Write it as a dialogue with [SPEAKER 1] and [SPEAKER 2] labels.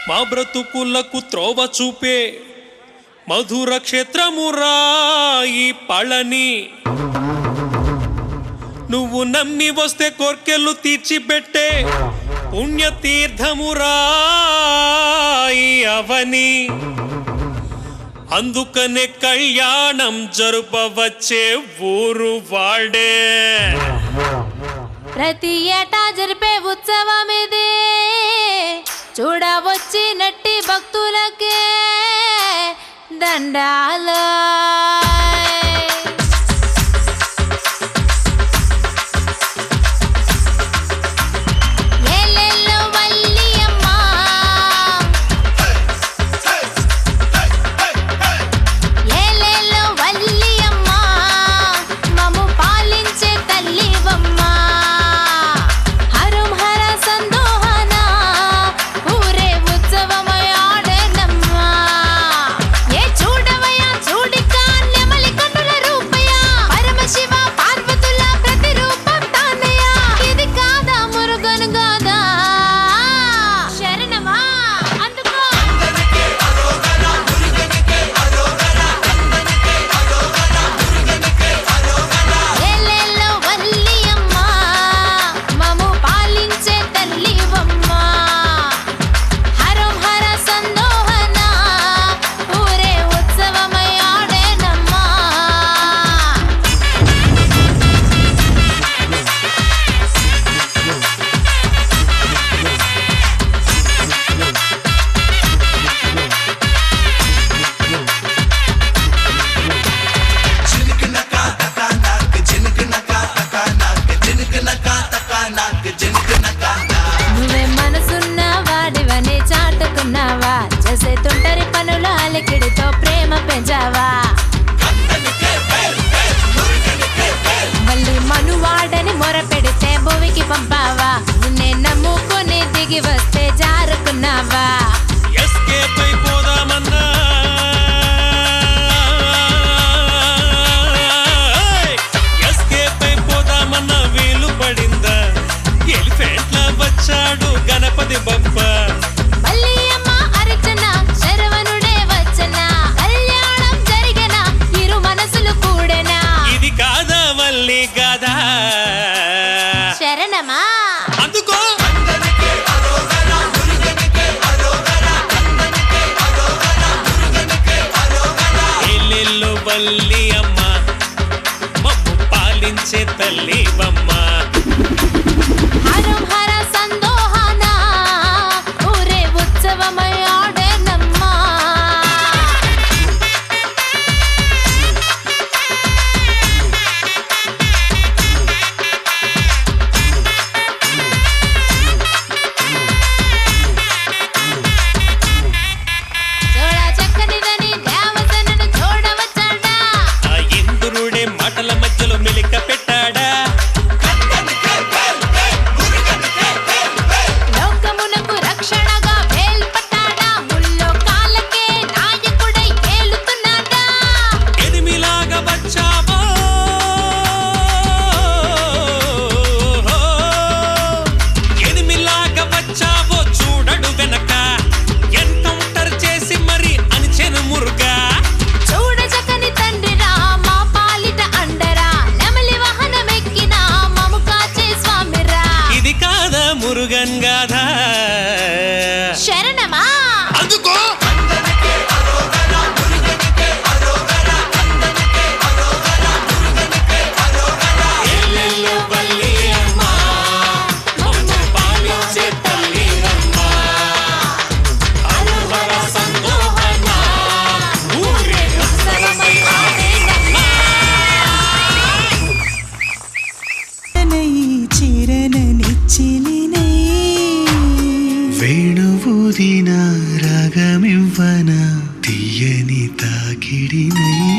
[SPEAKER 1] మా బ్రతుకులకు త్రోవ చూపే మధుర క్షేత్రమురా ఈ పళని. నువ్వు నమ్మి వస్తే కోర్కెలు తీర్చిపెట్టే పుణ్యతీర్థమురా ఈ అవని. అందుకనే కళ్యాణం జరుపవచ్చే ఊరు వాడే.
[SPEAKER 2] ప్రతి ఏటా జరిపే ఉత్సవం ఇదే, చూడవచ్చినట్టి భక్తులకే దండాలు. నువ్వే మనసున్న వాడివని చాటుకున్నావా, చేసే తుంటరి పనులు అలికిడితో ప్రేమ పెంచావా. మళ్ళీ మనువాడని మొర పెడితే భూమికి పంపావా. నిన్నే నమ్ముకొని దిగి వస్తే జారుకున్నావా.
[SPEAKER 1] ఎస్కేప్ అయిపోదామన్నా వీలు పడిందా. ఎలిఫెంట్ల వచ్చాడు గణపతి బప్ప.
[SPEAKER 2] మల్లియమ్మ అర్చన శరవణుడే వచ్చన, కళ్యాణం జరిగిన ఇరు మనసులు కూడెనా.
[SPEAKER 1] ఇది కాదా వల్లి గాదా
[SPEAKER 2] శరణమా
[SPEAKER 1] అందుకో. ఎల్లెల్లు వల్లి అమ్మ మమ్ము పాలించే తల్లి బమ్మ.
[SPEAKER 2] హరం హర సందోహన ఊరే ఉత్సవమై ఆడేనమ్మా. చూడ చక్కనిదని దేవతను చూడవచ్చాడా.
[SPEAKER 1] ఆ ఇంద్రుడే మాటల మధ్యలో మెలిక పెట్టాడా.
[SPEAKER 2] లోకమునకు రక్షణగా వేల్పట్టాడా. ముల్లోకాలకే నాయకుడై ఏలుతున్నాడా.
[SPEAKER 1] ఎనిమిలాగా వచ్చావో ఎనిమిలాగా వచ్చావో చూడడు వెనక. ఎన్కౌంటర్ చేసి మరి అనిచెను మురుగా.
[SPEAKER 2] చూడ చక్కని తండ్రిరా మా పాలిట అండరా. నెమలి వాహనమెక్కిన మము కాచే స్వామిరా.
[SPEAKER 1] ఇది కాదా మురుగన్ గాథ
[SPEAKER 2] శరణమా
[SPEAKER 1] అందుకో. ఎల్లెల్లు వల్లి అమ్మ మమ్ము పాలించే తల్లి అమ్మ. హరహర సందోహన ఊరే ఉత్సవమై ఆడేనమ్మ.
[SPEAKER 3] వేణువుదిన రాగమివ్వన తీయని తాకిడినై